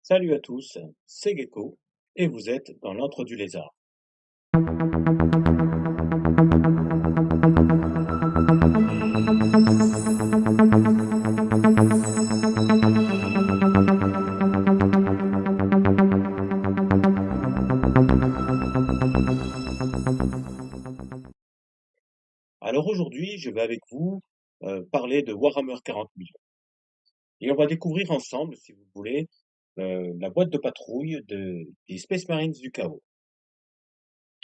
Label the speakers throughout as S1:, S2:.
S1: Salut à tous, c'est Gecko et vous êtes dans l'antre du lézard. Alors aujourd'hui, je vais avec vous parler de Warhammer 40 000 et on va découvrir ensemble, si vous voulez, la boîte de patrouille des Space Marines du Chaos.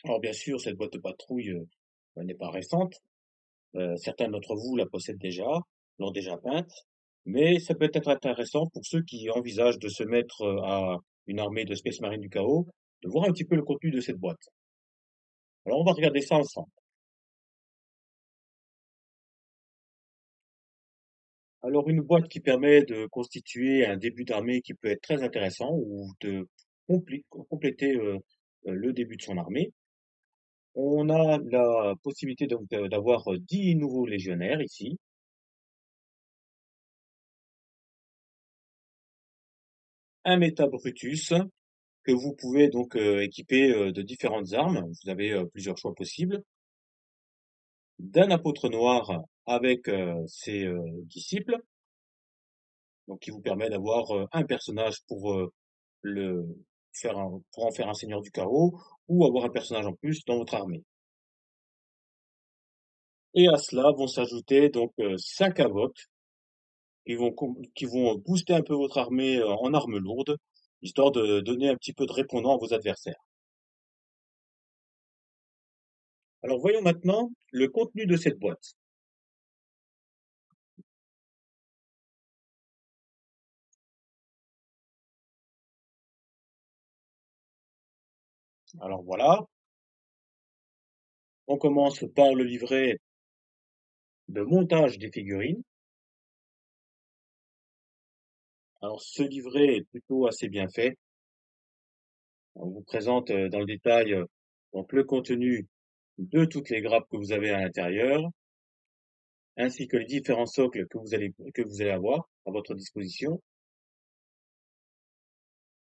S1: Alors bien sûr, cette boîte de patrouille n'est pas récente, certains d'entre vous la possèdent déjà, l'ont déjà peinte, mais ça peut être intéressant pour ceux qui envisagent de se mettre à une armée de Space Marines du Chaos, de voir un petit peu le contenu de cette boîte. Alors on va regarder ça ensemble. Alors une boîte qui permet de constituer un début d'armée qui peut être très intéressant ou de compléter le début de son armée. On a la possibilité donc d'avoir 10 nouveaux légionnaires ici, un Meta Brutus que vous pouvez donc équiper de différentes armes. Vous avez plusieurs choix possibles. D'un apôtre noir avec ses disciples, donc qui vous permet d'avoir un personnage pour le pour en faire un seigneur du chaos ou avoir un personnage en plus dans votre armée. Et à cela vont s'ajouter donc 5 avocs qui vont booster un peu votre armée en armes lourdes, histoire de donner un petit peu de répondant à vos adversaires. Alors voyons maintenant le contenu de cette boîte. Alors voilà, on commence par le livret de montage des figurines. Alors ce livret est plutôt assez bien fait. On vous présente dans le détail donc le contenu de toutes les grappes que vous avez à l'intérieur, ainsi que les différents socles que vous allez avoir à votre disposition.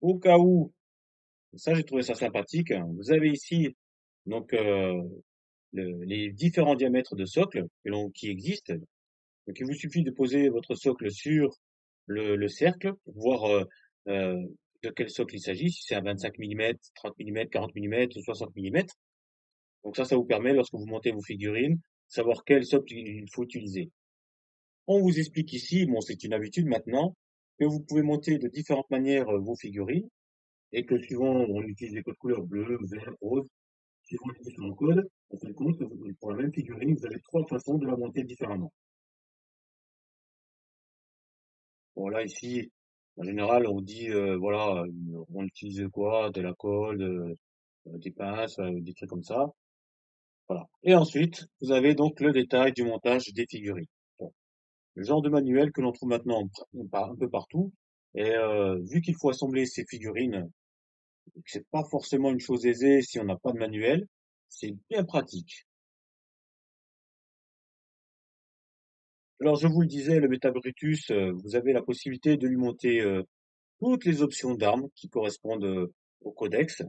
S1: Au cas où, ça j'ai trouvé ça sympathique, vous avez ici donc les différents diamètres de socle qui existent. Donc il vous suffit de poser votre socle sur le cercle pour voir euh, de quel socle il s'agit, si c'est un 25 mm, 30 mm, 40 mm ou 60 mm. Donc ça vous permet, lorsque vous montez vos figurines, de savoir quel socle il faut utiliser. On vous explique ici, bon c'est une habitude maintenant, que vous pouvez monter de différentes manières vos figurines, et que suivant, on utilise les codes couleurs bleu, vert, rose, suivant les différents codes, en fin de compte, pour la même figurine, vous avez trois façons de la monter différemment. Bon là ici, en général, on dit voilà, on utilise quoi? De la colle, des pinces, des trucs comme ça. Voilà. Et ensuite, vous avez donc le détail du montage des figurines. Bon, le genre de manuel que l'on trouve maintenant un peu partout. Et vu qu'il faut assembler ces figurines, et que c'est pas forcément une chose aisée si on n'a pas de manuel, c'est bien pratique. Alors je vous le disais, le Meta Brutus, vous avez la possibilité de lui monter toutes les options d'armes qui correspondent au codex,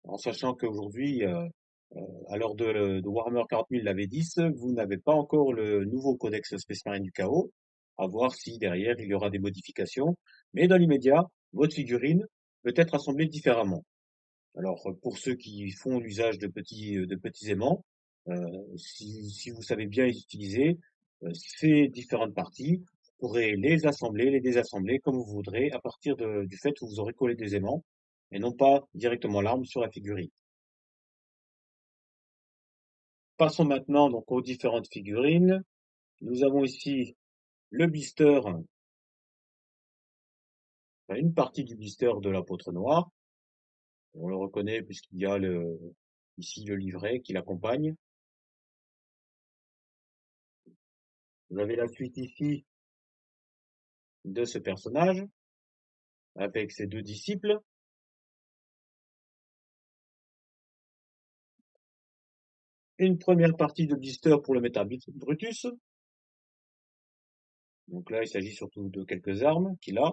S1: en sachant qu'aujourd'hui, à l'heure de Warhammer 40 000 la V10, vous n'avez pas encore le nouveau codex Space Marine du Chaos, à voir si derrière il y aura des modifications. Mais dans l'immédiat, votre figurine peut être assemblée différemment. Alors pour ceux qui font l'usage de petits aimants, si vous savez bien les utiliser, ces différentes parties, vous pourrez les assembler, les désassembler comme vous voudrez à partir du fait où vous aurez collé des aimants et non pas directement l'arme sur la figurine. Passons maintenant donc aux différentes figurines. Nous avons ici le blister, enfin, une partie du blister de l'apôtre noir. On le reconnaît puisqu'il y a ici le livret qui l'accompagne. Vous avez la suite ici de ce personnage avec ses deux disciples. Une première partie de blister pour le Meta Brutus. Donc là, il s'agit surtout de quelques armes qu'il a.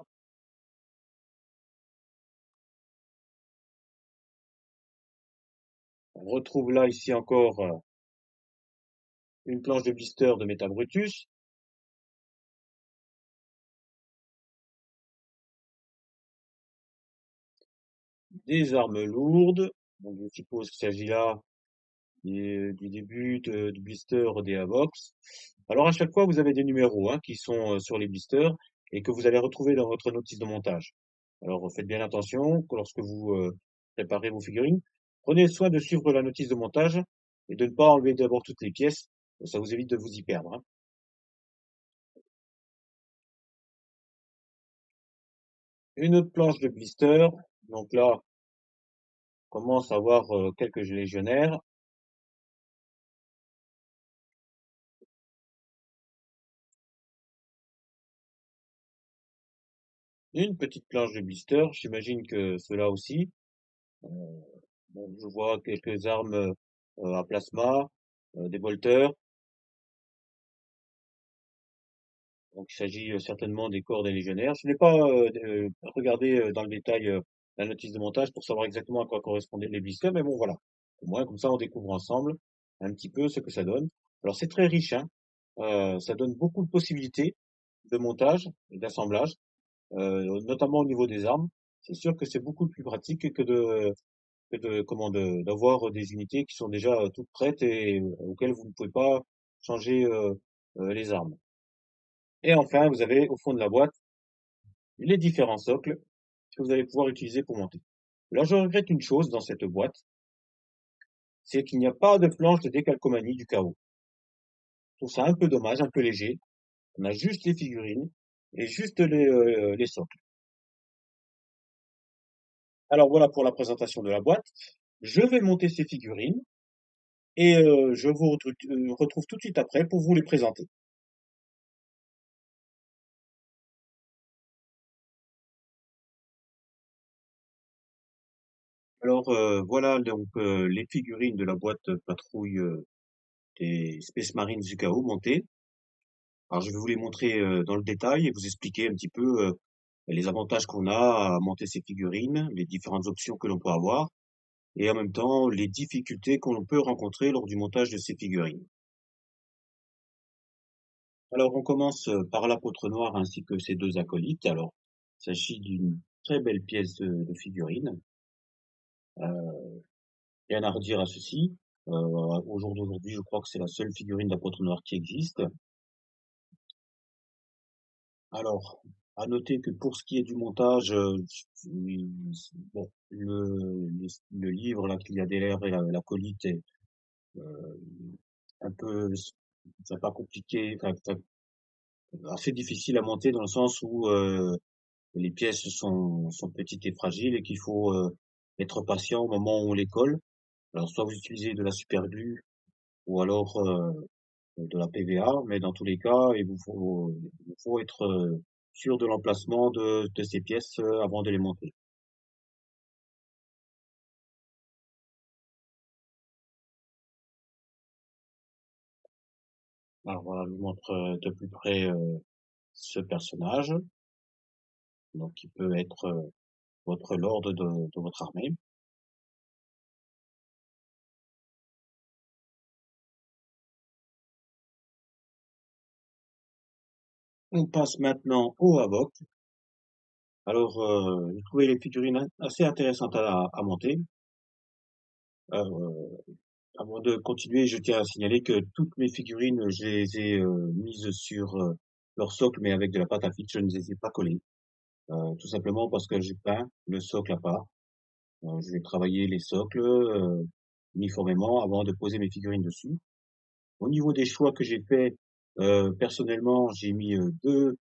S1: On retrouve là, ici encore, une planche de blister de Meta Brutus, des armes lourdes. Donc, je suppose qu'il s'agit là du début du blister des Avox. Alors, à chaque fois, vous avez des numéros hein, qui sont sur les blisters et que vous allez retrouver dans votre notice de montage. Alors, faites bien attention que lorsque vous préparez vos figurines. Prenez soin de suivre la notice de montage et de ne pas enlever d'abord toutes les pièces. Ça vous évite de vous y perdre. Hein. Une autre planche de blister. Donc là, on commence à avoir quelques légionnaires. Une petite planche de blister. J'imagine que cela aussi. Euh, bon, je vois quelques armes à plasma, des bolters. Donc il s'agit certainement des corps des légionnaires. Je n'ai pas regardé dans le détail la notice de montage pour savoir exactement à quoi correspondaient les blisters, mais bon voilà. Au moins comme ça on découvre ensemble un petit peu ce que ça donne. Alors c'est très riche, hein. Ça donne beaucoup de possibilités de montage et d'assemblage, notamment au niveau des armes. C'est sûr que c'est beaucoup plus pratique d'avoir des unités qui sont déjà toutes prêtes et auxquelles vous ne pouvez pas changer les armes. Et enfin, vous avez au fond de la boîte les différents socles que vous allez pouvoir utiliser pour monter. Alors, je regrette une chose dans cette boîte, c'est qu'il n'y a pas de planche de décalcomanie du chaos. Je trouve ça un peu dommage, un peu léger. On a juste les figurines et juste les socles. Alors voilà pour la présentation de la boîte. Je vais monter ces figurines et je vous retrouve tout de suite après pour vous les présenter. Alors voilà donc les figurines de la boîte patrouille des Space Marines du chaos montées. Alors je vais vous les montrer dans le détail et vous expliquer un petit peu les avantages qu'on a à monter ces figurines, les différentes options que l'on peut avoir et en même temps les difficultés qu'on peut rencontrer lors du montage de ces figurines. Alors on commence par l'apôtre noir ainsi que ses deux acolytes. Alors il s'agit d'une très belle pièce de figurine. Rien à redire à ceci. Au jour d'aujourd'hui, je crois que c'est la seule figurine d'apôtre noir qui existe. Alors, à noter que pour ce qui est du montage, bon, le livre là qu'il y a derrière et la colite est euh, un peu, c'est pas compliqué, enfin, assez difficile à monter dans le sens où les pièces sont petites et fragiles et qu'il faut être patient au moment où on les colle. Alors, soit vous utilisez de la superglue ou alors de la PVA, mais dans tous les cas, il vous faut être sûr de l'emplacement de ces pièces avant de les monter. Alors voilà, je vous montre de plus près ce personnage, donc qui peut être votre lord de votre armée. On passe maintenant au Havok. Alors, j'ai trouvé les figurines assez intéressantes à monter. Euh, Avant de continuer, je tiens à signaler que toutes mes figurines, je les ai mises sur leur socle, mais avec de la pâte à fixe, je ne les ai pas collées. Tout simplement parce que j'ai peint le socle à part. Je vais travailler les socles uniformément avant de poser mes figurines dessus. Au niveau des choix que j'ai faits, personnellement, j'ai mis deux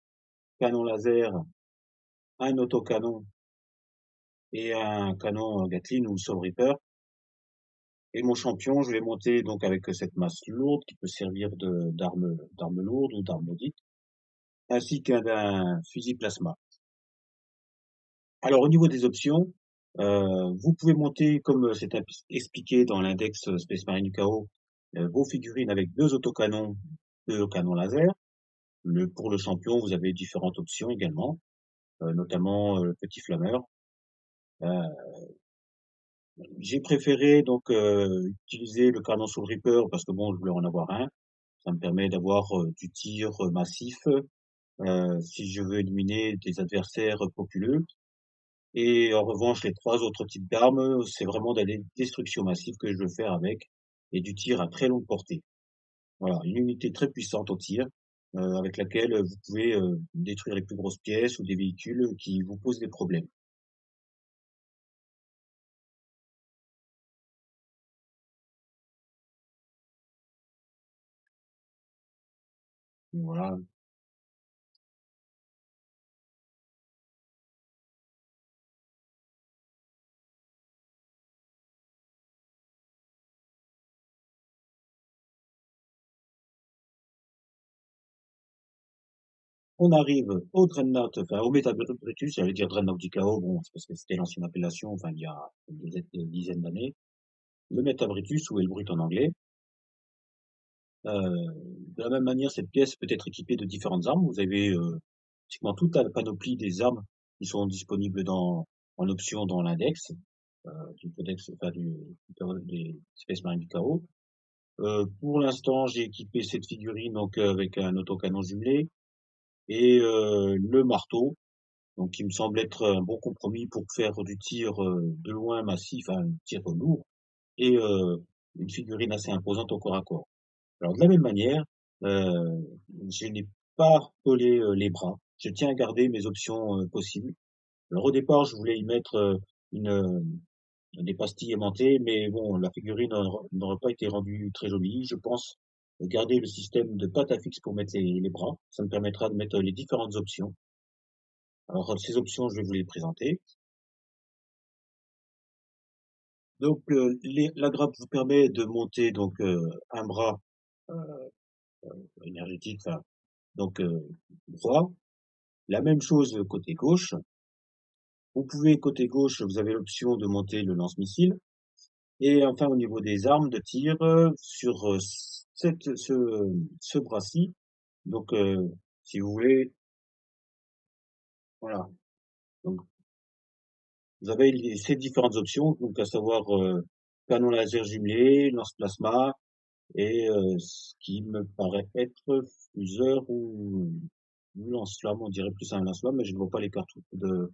S1: canons laser, un autocanon et un canon Gatling ou Soul Reaper. Et mon champion, je l'ai monté donc avec cette masse lourde qui peut servir d'arme lourde ou d'arme maudite, ainsi qu'un fusil plasma. Alors au niveau des options, vous pouvez monter, comme c'est expliqué dans l'index Space Marine du Chaos, vos figurines avec deux autocanons, deux canons laser. Pour le champion, vous avez différentes options également, notamment le petit flammeur. Euh, J'ai préféré donc utiliser le canon Soul Reaper parce que bon, je voulais en avoir un. Ça me permet d'avoir du tir massif si je veux éliminer des adversaires populeux. Et en revanche, les 3 autres types d'armes, c'est vraiment de la destruction massive que je veux faire avec et du tir à très longue portée. Voilà, une unité très puissante au tir, avec laquelle vous pouvez détruire les plus grosses pièces ou des véhicules qui vous posent des problèmes. Voilà. On arrive au Dreadnought, enfin au Métabrutus, j'allais dire Dreadnought du Chaos, bon, c'est parce que c'était l'ancienne appellation, enfin il y a une dizaine d'années. Le Métabrutus, ou Elbrut en anglais. De la même manière, cette pièce peut être équipée de différentes armes. Vous avez pratiquement toute la panoplie des armes qui sont disponibles en option dans l'index du codex, enfin des Space Marine du Chaos. Pour l'instant, j'ai équipé cette figurine donc avec un autocanon jumelé et le marteau, donc qui me semble être un bon compromis pour faire du tir de loin massif, un tir lourd, et une figurine assez imposante au corps à corps. Alors de la même manière, heu, je n'ai pas collé, les bras. Je tiens à garder mes options, possibles. Alors au départ, je voulais y mettre, une, des pastilles aimantées, mais bon, la figurine n'aurait pas été rendue très jolie. Je pense garder le système de pâte à fixe pour mettre les bras. Ça me permettra de mettre les différentes options. Alors ces options, je vais vous les présenter. Donc la grappe vous permet de monter donc un bras, heu, énergétique, enfin donc droit. La même chose côté gauche. Vous pouvez, côté gauche, vous avez l'option de monter le lance-missile. Et enfin, au niveau des armes de tir, sur ce bras-ci, donc si vous voulez, voilà. Donc, vous avez ces différentes options, donc à savoir canon laser jumelé, lance-plasma, et ce qui me paraît être fuseur ou lance-flamme, on dirait plus un lance-flamme, mais je ne vois pas les cartouches de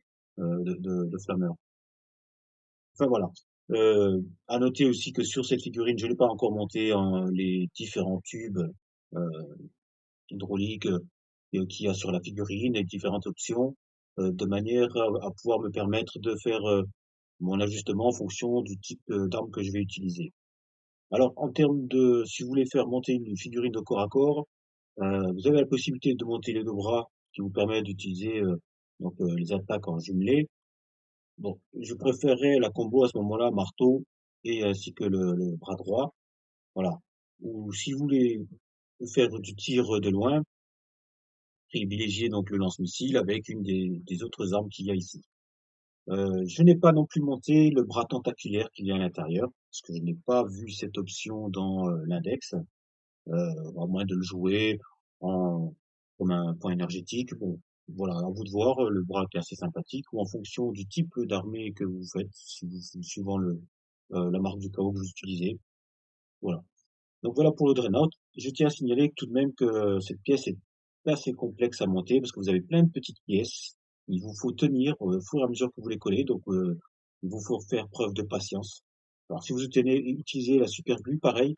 S1: flammeur. Enfin voilà. À noter aussi que sur cette figurine, je n'ai pas encore monté les différents tubes euh, hydrauliques qu'il y a sur la figurine et différentes options, de manière à pouvoir me permettre de faire mon ajustement en fonction du type d'arme que je vais utiliser. Alors, en termes de, si vous voulez faire monter une figurine de corps à corps, vous avez la possibilité de monter les deux bras, qui vous permet d'utiliser donc les attaques en jumelé. Bon, je préférerais la combo à ce moment-là, marteau et ainsi que le bras droit, voilà. Ou si vous voulez faire du tir de loin, privilégiez donc le lance-missile avec une des autres armes qu'il y a ici. Je n'ai pas non plus monté le bras tentaculaire qu'il y a à l'intérieur, parce que je n'ai pas vu cette option dans l'index, à moins de le jouer en, comme un point énergétique. Bon, voilà, à vous de voir, le bras est assez sympathique, ou en fonction du type d'armée que vous faites, si vous, suivant la marque du chaos que vous utilisez. Voilà. Donc voilà pour le Dreadnought. Je tiens à signaler tout de même que cette pièce est assez complexe à monter parce que vous avez plein de petites pièces. Il vous faut tenir au fur et à mesure que vous les collez, donc il vous faut faire preuve de patience. Alors si vous tenez, utilisez la super glue, pareil,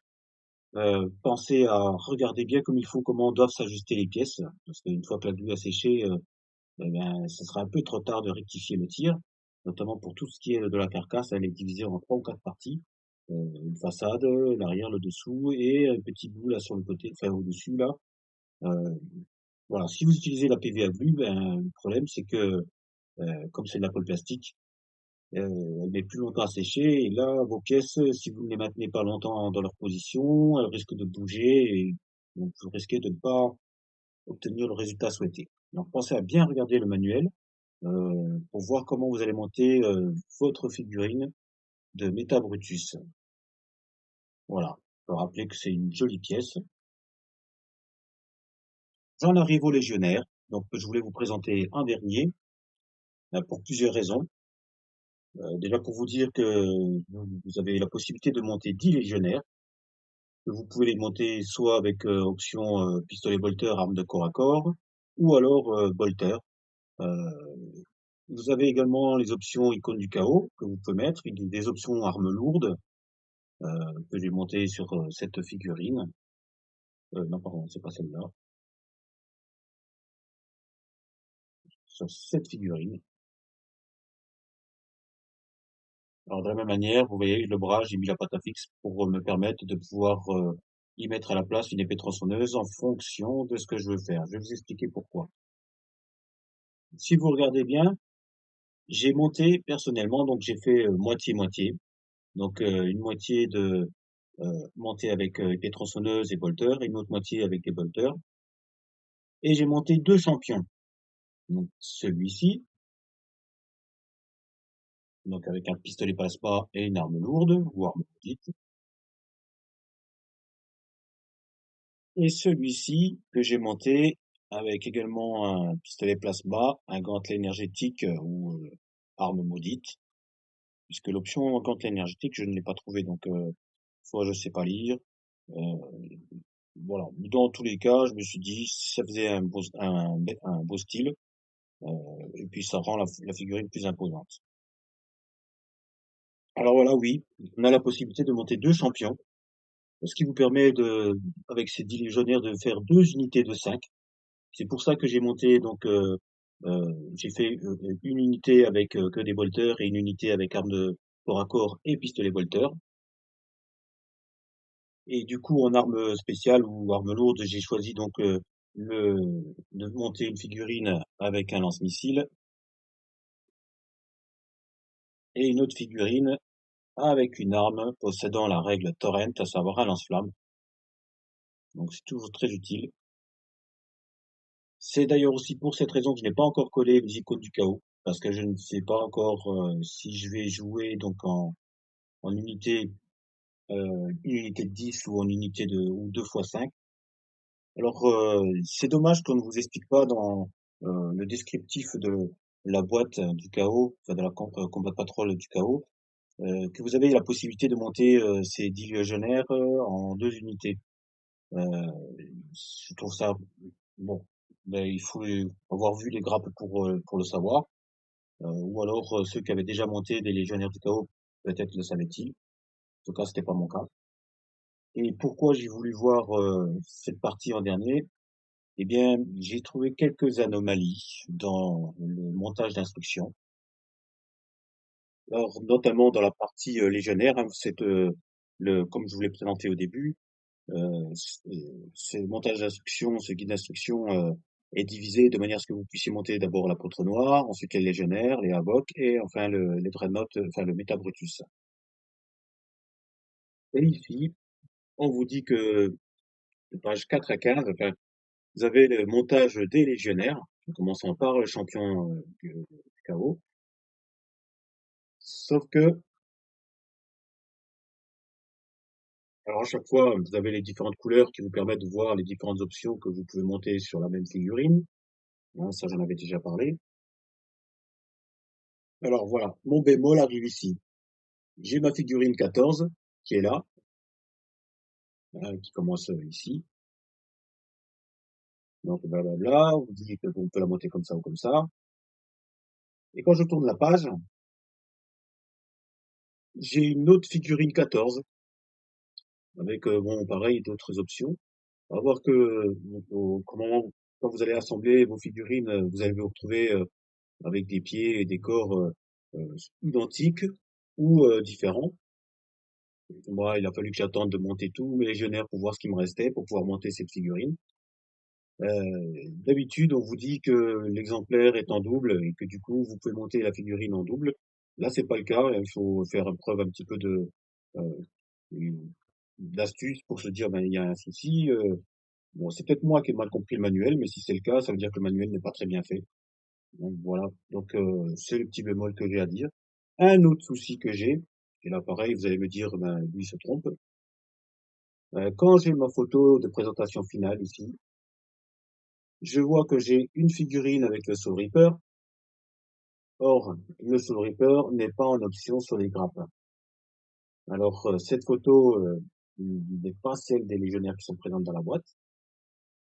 S1: pensez à regarder bien comme il faut comment doivent s'ajuster les pièces, parce qu'une fois que la glue a séché, eh bien, ce sera un peu trop tard de rectifier le tir, notamment pour tout ce qui est de la carcasse, elle est divisée en 3 ou 4 parties. Une façade, l'arrière, le dessous et un petit bout là sur le côté, enfin au-dessus là. Heu, voilà, si vous utilisez la PVA glue, ben, le problème c'est que, comme c'est de la colle plastique, elle met plus longtemps à sécher et là, vos pièces, si vous ne les maintenez pas longtemps dans leur position, elles risquent de bouger et donc vous risquez de ne pas obtenir le résultat souhaité. Donc pensez à bien regarder le manuel, pour voir comment vous allez monter, votre figurine de Meta Brutus. Voilà. Faut rappeler que c'est une jolie pièce. J'en arrive aux légionnaires, donc je voulais vous présenter un dernier, pour plusieurs raisons. Déjà pour vous dire que vous avez la possibilité de monter 10 légionnaires, que vous pouvez les monter soit avec, option, pistolet bolter, arme de corps à corps, ou alors, bolter. Heu, vous avez également les options icône du chaos que vous pouvez mettre, et des options armes lourdes, que j'ai montées sur, cette figurine. Non pardon, c'est pas celle-là, sur cette figurine. Alors de la même manière, vous voyez le bras, j'ai mis la patte à fixe pour me permettre de pouvoir, y mettre à la place une épée tronçonneuse en fonction de ce que je veux faire. Je vais vous expliquer pourquoi. Si vous regardez bien, j'ai monté personnellement, donc j'ai fait, moitié-moitié. Donc, une moitié de, montée avec, épée tronçonneuse et bolter, et une autre moitié avec des bolters, et j'ai monté 2 champions. Donc celui-ci, donc avec un pistolet passe-pas et une arme lourde ou arme petite, et celui-ci que j'ai monté avec également un pistolet plasma, un gantelet énergétique, ou arme maudite, puisque l'option gantelet énergétique, je ne l'ai pas trouvé, donc soit je sais pas lire, voilà. Dans tous les cas, je me suis dit, ça faisait un beau style, euh, et puis ça rend la figurine plus imposante. Alors voilà, oui, on a la possibilité de monter 2 champions, ce qui vous permet de, avec ces 10 légionnaires, de faire 2 unités de 5. C'est pour ça que j'ai monté, donc, j'ai fait, une unité avec, que des bolters, et une unité avec arme de corps à corps et pistolet bolter. Et du coup, en arme spéciale ou arme lourde, j'ai choisi donc, le de monter une figurine avec un lance-missile, et une autre figurine avec une arme possédant la règle Torrent, à savoir un lance-flamme. Donc c'est toujours très utile. C'est d'ailleurs aussi pour cette raison que je n'ai pas encore collé les icônes du chaos, parce que je ne sais pas encore, si je vais jouer donc en unité, une unité de 10 ou en unité de ou 2 fois 5. Alors, c'est dommage qu'on ne vous explique pas dans, le descriptif de la boîte, du chaos, enfin de la combat patrol du chaos, que vous avez la possibilité de monter, ces 10 légionnaires, en 2 unités. Heu, je trouve ça bon, ben, il faut avoir vu les grappes pour le savoir, ou alors, ceux qui avaient déjà monté des légionnaires du chaos, peut-être le savaient-ils. En tout cas, c'était pas mon cas. Et pourquoi j'ai voulu voir, cette partie en dernier? Eh bien, j'ai trouvé quelques anomalies dans le montage d'instructions. Alors, notamment dans la partie, légionnaire, hein, comme je vous l'ai présenté au début, ce montage d'instructions, ce guide d'instructions, est divisé de manière à ce que vous puissiez monter d'abord l'apôtre noir, ensuite les légionnaires, les havocs, et enfin les dreadnoughts, enfin le Méta Brutus. Et ici, on vous dit que de page 4 à 15, enfin, vous avez le montage des légionnaires, en commençant par le champion, du chaos. Sauf que, alors à chaque fois, vous avez les différentes couleurs qui vous permettent de voir les différentes options que vous pouvez monter sur la même figurine. Hein, ça, j'en avais déjà parlé. Alors voilà, mon bémol arrive ici. J'ai ma figurine 14 qui est là, hein, qui commence, ici. Donc blablabla, on vous dit qu'on peut la monter comme ça ou comme ça. Et quand je tourne la page, j'ai une autre figurine 14 avec, bon, pareil, d'autres options. On va voir que, comment, quand vous allez assembler vos figurines, vous allez vous retrouver, avec des pieds et des corps, identiques ou, différents. Moi, il a fallu que j'attende de monter tous mes légionnaires pour voir ce qui me restait pour pouvoir monter cette figurine. D'habitude, on vous dit que l'exemplaire est en double et que du coup, vous pouvez monter la figurine en double. Là, c'est pas le cas. Il faut faire preuve un petit peu euh, d'astuce pour se dire, ben, il y a un souci. Bon, c'est peut-être moi qui ai mal compris le manuel, mais si c'est le cas, ça veut dire que le manuel n'est pas très bien fait. Donc voilà. Donc c'est le petit bémol que j'ai à dire. Un autre souci que j'ai, et là pareil, vous allez me dire, ben, lui il se trompe. Quand j'ai ma photo de présentation finale ici, je vois que j'ai une figurine avec le Soul Reaper, Or, le Soul Reaper n'est pas en option sur les grappins. Alors, cette photo n'est pas celle des légionnaires qui sont présentes dans la boîte.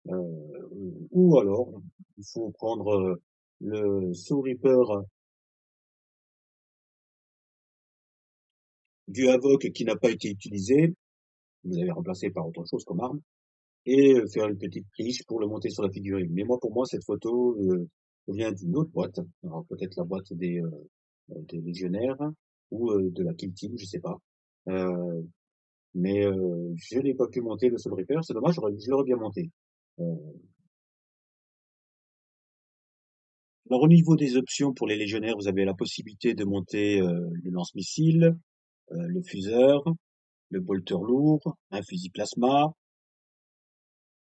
S1: Ou alors, il faut prendre le Soul Reaper du Havoc qui n'a pas été utilisé, vous avez remplacé par autre chose comme arme, et faire une petite triche pour le monter sur la figurine. Mais moi, pour moi, cette photo vient d'une autre boîte. Alors peut-être la boîte des légionnaires ou de la Kill Team, je sais pas. Euh, mais je n'ai pas pu monter le Soul Reaper, c'est dommage, je l'aurais bien monté. Euh, alors au niveau des options pour les légionnaires, vous avez la possibilité de monter le lance-missile, le fuseur, le bolter lourd, un fusil plasma,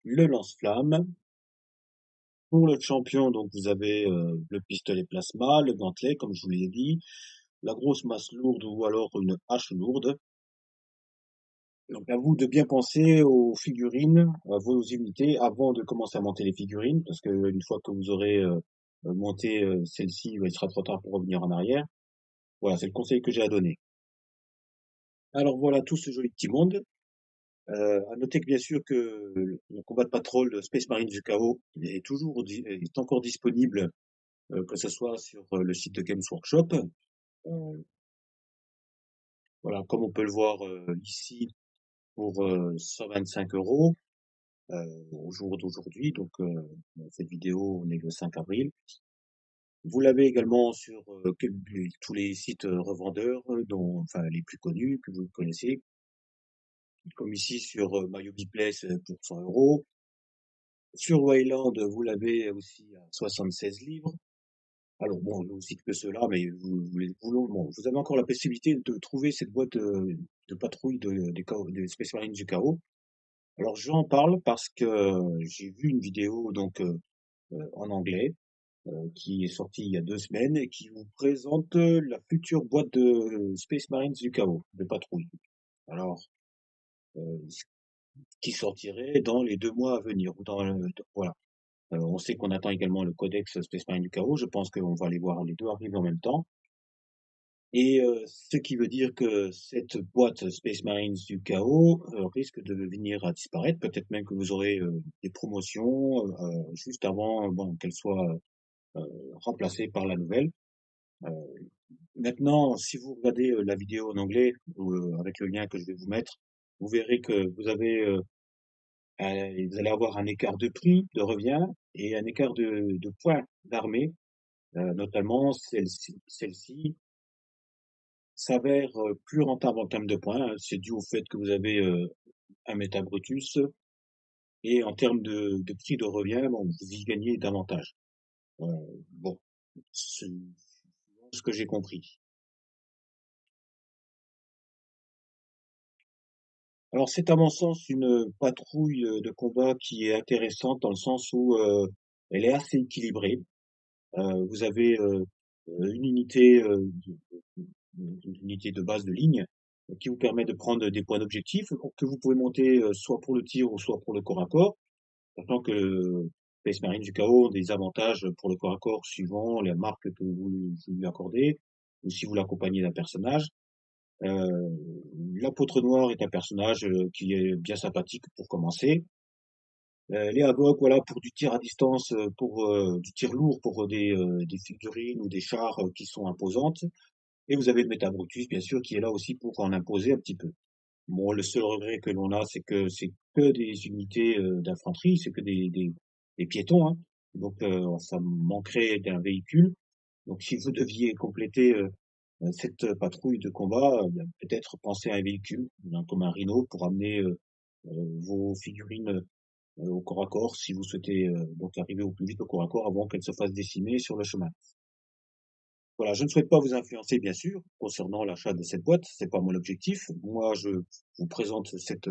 S1: le lance-flamme. Pour le champion, donc vous avez le pistolet plasma, le gantelet, comme je vous l'ai dit, la grosse masse lourde ou alors une hache lourde. Donc à vous de bien penser aux figurines, à vos unités, avant de commencer à monter les figurines, parce que une fois que vous aurez monté celle-ci, il sera trop tard pour revenir en arrière. Voilà, c'est le conseil que j'ai à donner. Alors voilà tout ce joli petit monde. À noter que bien sûr que le combat de patrol de Space Marine du Chaos est encore disponible, que ce soit sur le site de Games Workshop. Euh, voilà, comme on peut le voir ici pour 125 euros au jour d'aujourd'hui. Donc cette vidéo, on est le 5 avril. Vous l'avez également sur tous les sites revendeurs, dont enfin les plus connus que vous connaissez, comme ici sur Mario Biplace pour 100 euros. Sur Wayland, vous l'avez aussi à 76 livres. Alors bon, je vous cite que cela, mais bon, vous avez encore la possibilité de trouver cette boîte de patrouille de Space Marine du Chaos. Alors j'en parle parce que j'ai vu une vidéo donc en anglais qui est sortie il y a 2 semaines et qui vous présente la future boîte de Space Marines du Chaos de patrouille. Alors qui sortirait dans les 2 mois à venir. Voilà. On sait qu'on attend également le codex Space Marine du Chaos. Je pense qu'on va les voir les deux arriver en même temps. Et ce qui veut dire que cette boîte Space Marines du Chaos risque de venir à disparaître. Peut-être même que vous aurez des promotions juste avant bon, qu'elle soit remplacée par la nouvelle. Euh, Maintenant, si vous regardez la vidéo en anglais, avec le lien que je vais vous mettre, vous verrez que vous allez avoir un écart de prix, de revient, et un écart de points d'armée, notamment celle-ci s'avère plus rentable en termes de points, hein. C'est dû au fait que vous avez un méta Brutus et en termes de prix de revient, bon, vous y gagnez davantage. Euh, bon, c'est ce que j'ai compris. Alors c'est à mon sens une patrouille de combat qui est intéressante dans le sens où elle est assez équilibrée. Vous avez une unité, une unité de base de ligne qui vous permet de prendre des points d'objectif que vous pouvez monter soit pour le tir ou soit pour le corps à corps. Sachant que Space Marine du Chaos ont des avantages pour le corps à corps suivant les marques que vous lui accordez, ou si vous l'accompagnez d'un personnage. Euh, L'apôtre noir est un personnage qui est bien sympathique pour commencer. Les Havoc, voilà, pour du tir à distance, pour du tir lourd, pour des figurines ou des chars qui sont imposantes. Et vous avez le Métabrutus, bien sûr, qui est là aussi pour en imposer un petit peu. Bon, le seul regret que l'on a, c'est que des unités d'infanterie, c'est que des piétons, hein. Donc, ça manquerait d'un véhicule. Donc, si vous deviez compléter cette patrouille de combat, peut-être penser à un véhicule, comme un Rhino, pour amener vos figurines au corps à corps, si vous souhaitez donc arriver au plus vite au corps à corps avant qu'elles se fassent décimer sur le chemin. Voilà, je ne souhaite pas vous influencer, bien sûr, concernant l'achat de cette boîte. C'est pas mon objectif. Moi, je vous présente cette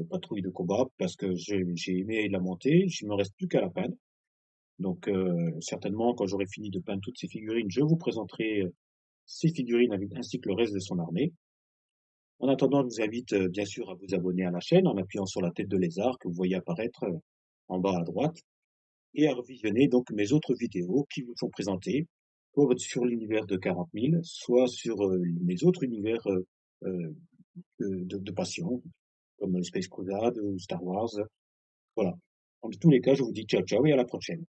S1: patrouille de combat parce que j'ai aimé la monter. Il me reste plus qu'à la peindre. Donc, certainement, quand j'aurai fini de peindre toutes ces figurines, je vous présenterai ces figurines ainsi que le reste de son armée. En attendant, je vous invite bien sûr à vous abonner à la chaîne en appuyant sur la tête de lézard que vous voyez apparaître en bas à droite et à revisionner donc mes autres vidéos qui vous sont présentées soit sur l'univers de 40 000, soit sur les autres univers euh, de passion, comme Space Crusade ou Star Wars. Voilà. En tous les cas, je vous dis ciao ciao et à la prochaine.